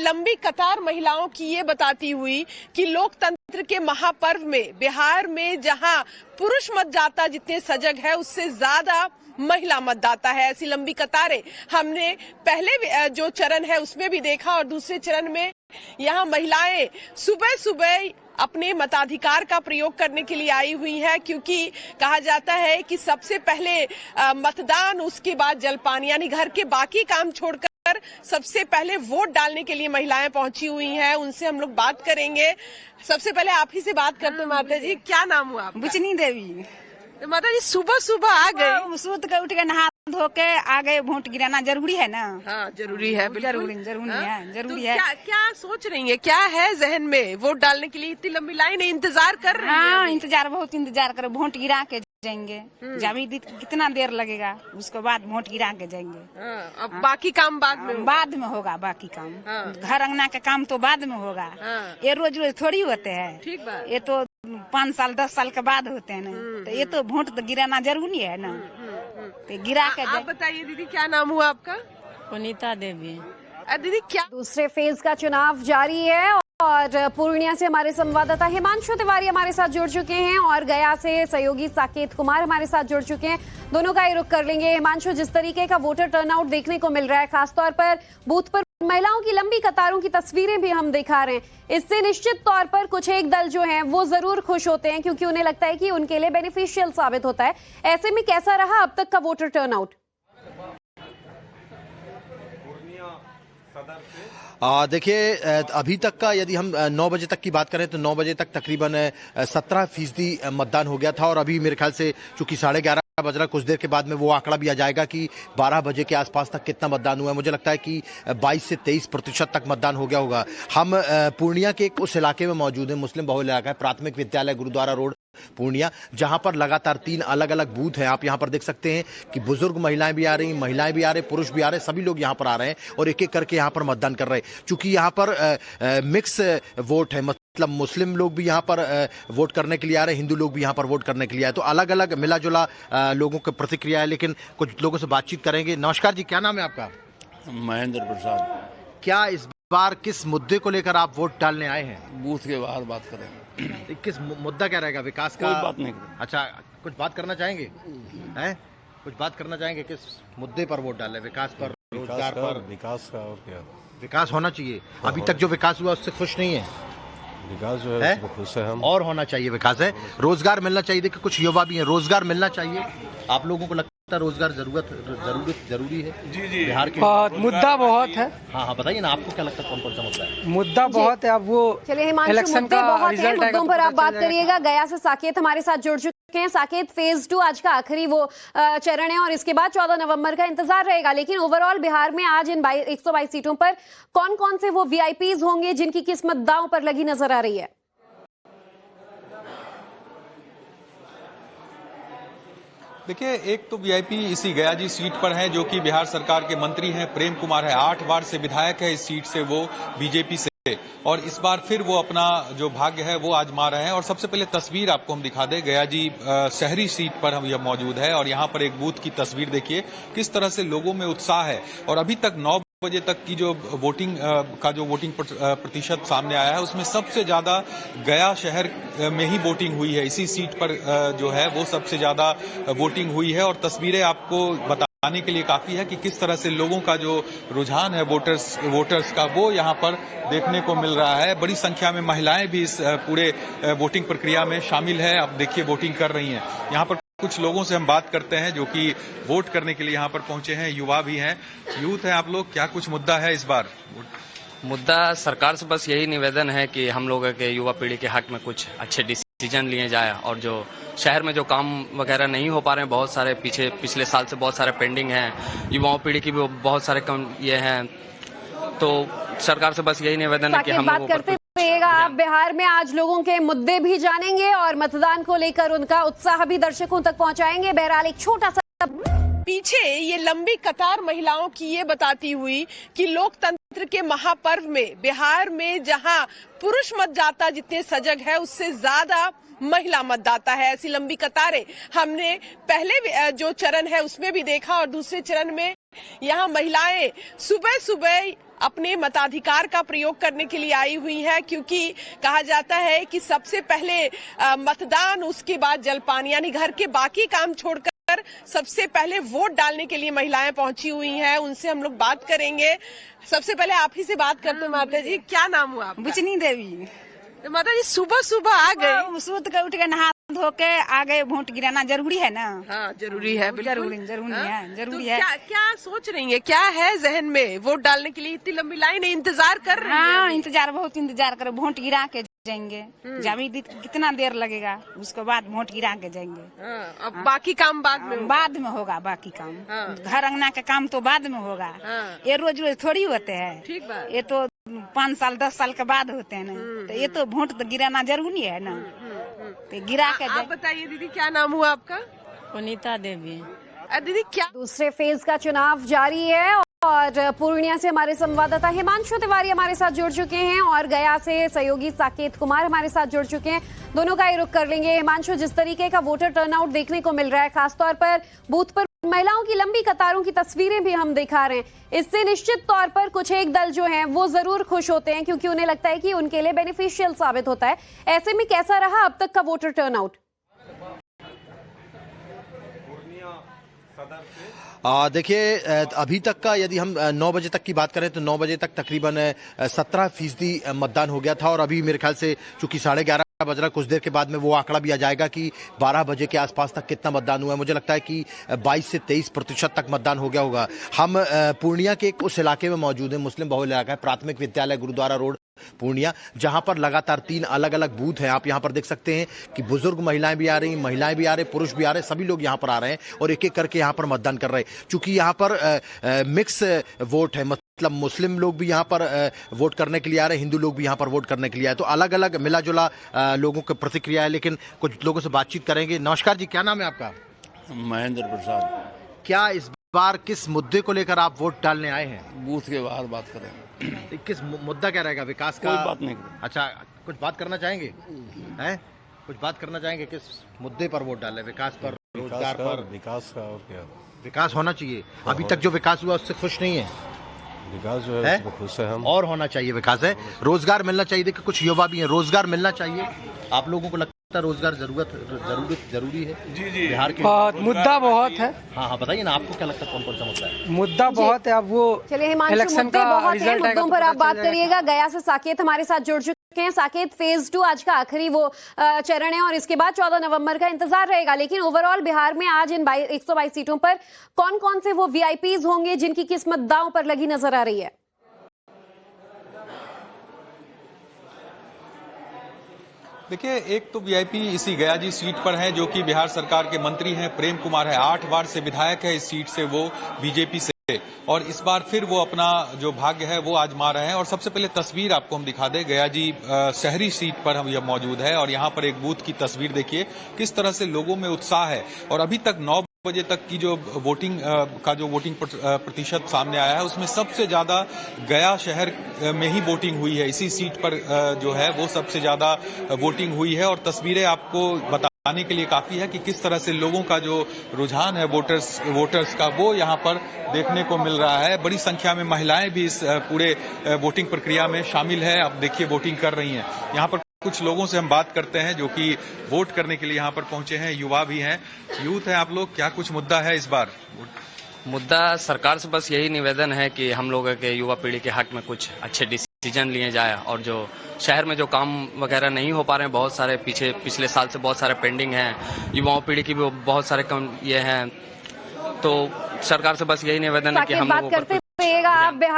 लंबी कतार महिलाओं की ये बताती हुई कि लोकतंत्र के महापर्व में बिहार में जहां पुरुष मतदाता जितने सजग है उससे ज्यादा महिला मतदाता है। ऐसी लंबी कतारें हमने पहले जो चरण है उसमें भी देखा और दूसरे चरण में यहाँ महिलाएं सुबह सुबह अपने मताधिकार का प्रयोग करने के लिए आई हुई है, क्योंकि कहा जाता है कि सबसे पहले मतदान, उसके बाद जलपान, यानी घर के बाकी काम छोड़कर सबसे पहले वोट डालने के लिए महिलाएं पहुंची हुई हैं। उनसे हम लोग बात करेंगे। सबसे पहले आप ही से बात करते हैं। माता जी, क्या नाम हुआ आपका? बुचनी देवी। माता जी, सुबह सुबह आ गए? सूत के उठ के नहा धो के आ गए। वोट गिराना जरूरी है ना? हाँ, जरूरी है, जरूरी है। क्या सोच रही है, क्या है जहन में? वोट डालने के लिए इतनी लंबी लाइन है, इंतजार कर रही है? हाँ, बहुत इंतजार कर। वोट गिरा के जाएंगे। जामी कितना देर लगेगा, उसके बाद वोट गिरा के जाएंगे। अब बाकी काम बाद में होगा। बाकी काम घर अंगना का काम तो बाद में होगा। ये रोज रोज थोड़ी होते हैं। ठीक बात। ये तो 5 साल 10 साल के बाद होते हैं ना। तो ये तो वोट तो गिराना जरूरी है ना। तो गिरा के आप बताइए दीदी, क्या नाम हुआ आपका? पुनीता देवी। दीदी, क्या दूसरे फेज का चुनाव जारी है और पूर्णिया से हमारे संवाददाता हिमांशु तिवारी हमारे साथ जुड़ चुके हैं और गया से सहयोगी साकेत कुमार हमारे साथ जुड़ चुके हैं। दोनों का ही रुख कर लेंगे। हिमांशु, जिस तरीके का वोटर टर्नआउट देखने को मिल रहा है, खासतौर पर बूथ पर महिलाओं की लंबी कतारों की तस्वीरें भी हम दिखा रहे हैं, इससे निश्चित तौर पर कुछ एक दल जो हैं वो जरूर खुश होते हैं, क्योंकि उन्हें लगता है कि उनके लिए बेनिफिशियल साबित होता है। ऐसे में कैसा रहा अब तक का वोटर टर्नआउट? देखिए, अभी तक का यदि हम 9 बजे तक की बात करें तो 9 बजे तक तकरीबन 17% मतदान हो गया था और अभी मेरे ख्याल से चूंकि 11:30 बज रहा, कुछ देर के बाद में वो आंकड़ा भी आ जाएगा कि 12 बजे के आसपास तक कितना मतदान हुआ है। मुझे लगता है कि 22 से 23% तक मतदान हो गया होगा। हम पूर्णिया के उस इलाके में मौजूद हैं, मुस्लिम बहुल इलाका है, प्राथमिक विद्यालय गुरुद्वारा रोड पूर्णिया, जहां पर लगातार 3 अलग अलग बूथ हैं। आप यहां पर देख सकते हैं कि बुजुर्ग महिलाएं भी आ रही, महिलाएं भी आ रहे, पुरुष भी आ रहे, सभी लोग यहां पर आ रहे हैं और एक एक करके यहां पर मतदान कर रहे हैं। चूंकि यहां पर मिक्स वोट है, मतलब मुस्लिम लोग भी यहां पर वोट करने के लिए आ रहे हैं, हिंदू लोग भी यहां पर वोट करने के लिए आए, तो अलग अलग मिला जुला लोगों की प्रतिक्रिया है। लेकिन कुछ लोगों से बातचीत करेंगे। नमस्कार जी, क्या नाम है आपका? महेंद्र प्रसाद। क्या इस बार किस मुद्दे को लेकर आप वोट डालने आए हैं? बूथ के बाहर बात करें। किस मुद्दा क्या रहेगा? विकास का? कोई बात नहीं करें। अच्छा, कुछ बात करना चाहेंगे? हैं? कुछ बात करना चाहेंगे? किस मुद्दे पर वोट डालें? विकास पर, रोजगार पर? विकास का और क्या? विकास होना चाहिए। अभी तक जो विकास हुआ उससे खुश नहीं है? विकास जो है खुश है हम। और होना चाहिए विकास है। रोजगार मिलना चाहिए। देखिए, कुछ युवा भी हैं, रोजगार मिलना चाहिए। आप लोगों को लगता है रोजगार जरूरी है? जी। बिहार के मुद्दा बहुत है। हाँ, बताइए ना, आपको क्या लगता है कौन कौन सा मुद्दा है? मुद्दा बहुत है। अब वो चलिए हिमांशु, मुद्दे बहुत हैं, मुद्दों पर आप बात करिएगा। गया से साकेत हमारे साथ जुड़ चुके हैं। साकेत, फेज 2 आज का आखिरी वो चरण है और इसके बाद 14 नवंबर का इंतजार रहेगा, लेकिन ओवरऑल बिहार में आज इन 122 सीटों पर कौन कौन से वो वीआईपीज होंगे जिनकी किस्मत दांव पर लगी नजर आ रही है? देखिए, एक तो वीआईपी इसी गयाजी सीट पर है, जो कि बिहार सरकार के मंत्री हैं, प्रेम कुमार है। 8 बार से विधायक है इस सीट से, वो बीजेपी से, और इस बार फिर वो अपना जो भाग्य है वो आजमा रहे हैं। और सबसे पहले तस्वीर आपको हम दिखा दें। गयाजी शहरी सीट पर हम यह मौजूद है और यहाँ पर एक बूथ की तस्वीर देखिए, किस तरह से लोगों में उत्साह है। और अभी तक 9 बजे तक की जो वोटिंग प्रतिशत सामने आया है, उसमें सबसे ज्यादा गया शहर में ही वोटिंग हुई है। इसी सीट पर जो है वो सबसे ज्यादा वोटिंग हुई है और तस्वीरें आपको बताने के लिए काफी है कि किस तरह से लोगों का जो रुझान है वोटर्स का, वो यहाँ पर देखने को मिल रहा है। बड़ी संख्या में महिलाएं भी इस पूरे वोटिंग प्रक्रिया में शामिल है। अब देखिए, वोटिंग कर रही हैं। यहाँ पर कुछ लोगों से हम बात करते हैं जो कि वोट करने के लिए यहाँ पर पहुंचे हैं, युवा भी हैं। यूथ है आप लोग, क्या कुछ मुद्दा है इस बार? मुद्दा सरकार से बस यही निवेदन है कि हम लोगों के युवा पीढ़ी के हक में कुछ अच्छे डिसीजन लिए जाए और जो शहर में जो काम वगैरह नहीं हो पा रहे हैं, बहुत सारे पिछले साल से बहुत सारे पेंडिंग हैं, युवाओं पीढ़ी की भी बहुत सारे कम ये हैं, तो सरकार से बस यही निवेदन है कि हम लोगों पर आप बिहार में आज लोगों के मुद्दे भी जानेंगे और मतदान को लेकर उनका उत्साह भी दर्शकों तक पहुंचाएंगे। बहरहाल एक छोटा सा पीछे ये लंबी कतार महिलाओं की ये बताती हुई कि लोकतंत्र के महापर्व में बिहार में जहां पुरुष मतदाता जितने सजग है उससे ज्यादा महिला मतदाता है। ऐसी लंबी कतारें हमने पहले जो चरण है उसमें भी देखा और दूसरे चरण में यहाँ महिलाएं सुबह सुबह अपने मताधिकार का प्रयोग करने के लिए आई हुई है, क्योंकि कहा जाता है कि सबसे पहले मतदान, उसके बाद जलपान, यानी घर के बाकी काम छोड़कर सबसे पहले वोट डालने के लिए महिलाएं पहुंची हुई हैं। उनसे हम लोग बात करेंगे। सबसे पहले आप ही से बात करते हैं। माता जी, क्या नाम हुआ आपका? बुचनी देवी। तो माता जी सुबह सुबह आ गए? सूत के उठ के नहा धो के आ गए। वोट गिराना जरूरी है ना? हाँ, जरूरी है, जरूरी है। क्या सोच रही है, क्या है जहन में वोट डालने के लिए? इतनी लंबी लाइन है, इंतजार कर रही है? हाँ, बहुत इंतजार कर। वोट गिरा के जाएंगे। अभी कितना देर लगेगा, उसके बाद वोट गिरा के जाएंगे। अब बाकी काम बाद में होगा। बाकी काम घर अंगना का काम तो बाद में होगा। ये रोज रोज थोड़ी होते हैं। ठीक बात। ये तो 5 साल 10 साल के बाद होते हैं ना। तो ये तो वोट तो गिराना जरूरी है ना। तो गिरा के आप बताइए दीदी, क्या नाम हुआ आपका? पुनीता देवी। दीदी, क्या दूसरे फेज का चुनाव जारी है और पूर्णिया से हमारे संवाददाता हिमांशु तिवारी हमारे साथ जुड़ चुके हैं और गया से सहयोगी साकेत कुमार हमारे साथ जुड़ चुके हैं। दोनों का ही रुख कर लेंगे। हिमांशु, जिस तरीके का वोटर टर्नआउट देखने को मिल रहा है, खासतौर पर बूथ पर महिलाओं की लंबी कतारों की तस्वीरें भी हम दिखा रहे हैं, इससे निश्चित तौर पर कुछ एक दल जो हैं वो जरूर खुश होते हैं, क्योंकि उन्हें लगता है कि उनके लिए बेनिफिशियल साबित होता है। ऐसे में कैसा रहा अब तक का वोटर टर्नआउट? देखिए, अभी तक का यदि हम 9 बजे तक की बात करें तो 9 बजे तक तकरीबन 17% मतदान हो गया था और अभी मेरे ख्याल से चूंकि 11:30 बज रहा, कुछ देर के बाद में वो आंकड़ा भी आ जाएगा कि 12 बजे के आसपास तक कितना मतदान हुआ है। मुझे लगता है कि 22 से 23% तक मतदान हो गया होगा। हम पूर्णिया के उस इलाके में मौजूद हैं, मुस्लिम बहुल इलाका है, प्राथमिक विद्यालय गुरुद्वारा रोड पूर्णिया, जहां पर लगातार 3 अलग अलग बूथ हैं। आप यहां पर देख सकते हैं कि बुजुर्ग महिलाएं भी आ रही, महिलाएं भी आ रहे, पुरुष भी आ रहे, सभी लोग यहां पर आ रहे हैं और एक एक करके यहां पर मतदान कर रहे हैं। चूंकि यहां पर मिक्स वोट है, मतलब मुस्लिम लोग भी यहां पर वोट करने के लिए आ रहे हैं, हिंदू लोग भी यहां पर वोट करने के लिए आए, तो अलग अलग मिला जुला लोगों की प्रतिक्रिया है। लेकिन कुछ लोगों से बातचीत करेंगे। नमस्कार जी, क्या नाम है आपका? महेंद्र प्रसाद। क्या इस बार किस मुद्दे को लेकर आप वोट डालने आए हैं? बूथ के बाहर बात करेंगे। किस मुद्दा क्या रहेगा? विकास का? कोई बात नहीं। अच्छा, कुछ बात करना चाहेंगे? हैं? कुछ बात करना चाहेंगे? किस मुद्दे पर वोट डालें? विकास पर, रोजगार पर? विकास का और क्या? विकास होना चाहिए। अभी तक जो विकास हुआ उससे खुश नहीं है? विकास जो है खुश है हम। और होना चाहिए विकास है। रोजगार मिलना चाहिए। देखिए, कुछ युवा भी हैं, रोजगार मिलना चाहिए। आप लोगों को लगता है रोजगार जरूरी है? जी। बिहार के मुद्दा बहुत है। हाँ, बताइए ना, आपको क्या लगता है कौन कौन सा मुद्दा है? मुद्दा बहुत है। अब वो चलिए हिमांशु, मुद्दे बहुत हैं, मुद्दों पर आप बात करिएगा। गया से साकेत हमारे साथ जुड़ चुके हैं। साकेत, फेज 2 आज का आखिरी वो चरण है और इसके बाद 14 नवंबर का इंतजार रहेगा। लेकिन ओवरऑल बिहार में आज इन 122 सीटों पर कौन कौन से वो वीआईपीज होंगे जिनकी किस्मत दांव पर लगी नजर आ रही है? देखिए, एक तो वीआईपी इसी गया जी सीट पर है, जो कि बिहार सरकार के मंत्री हैं, प्रेम कुमार है। 8 बार से विधायक है इस सीट से, वो बीजेपी से, और इस बार फिर वो अपना जो भाग्य है वो आजमा रहे हैं। और सबसे पहले तस्वीर आपको हम दिखा दें। गया जी शहरी सीट पर हम यह मौजूद है और यहाँ पर एक बूथ की तस्वीर देखिए, किस तरह से लोगों में उत्साह है। और अभी तक 9 बजे तक की जो वोटिंग प्रतिशत सामने आया है, उसमें सबसे ज्यादा गया शहर में ही वोटिंग हुई है। इसी सीट पर जो है वो सबसे ज्यादा वोटिंग हुई है। और तस्वीरें आपको बताने के लिए काफी है कि किस तरह से लोगों का जो रुझान है वोटर्स का, वो यहाँ पर देखने को मिल रहा है। बड़ी संख्या में महिलाएं भी इस पूरे वोटिंग प्रक्रिया में शामिल है। आप देखिए, वोटिंग कर रही हैं। यहाँ पर कुछ लोगों से हम बात करते हैं जो कि वोट करने के लिए यहाँ पर पहुंचे हैं, युवा भी हैं, यूथ हैं आप लोग। क्या कुछ मुद्दा है इस बार? मुद्दा सरकार से बस यही निवेदन है कि हम लोगों के युवा पीढ़ी के हक में कुछ अच्छे डिसीजन लिए जाए और जो शहर में जो काम वगैरह नहीं हो पा रहे हैं, बहुत सारे पिछले साल से बहुत सारे पेंडिंग हैं, युवाओं पीढ़ी की भी बहुत सारे कम ये हैं, तो सरकार से बस यही निवेदन है कि हम लोगों पर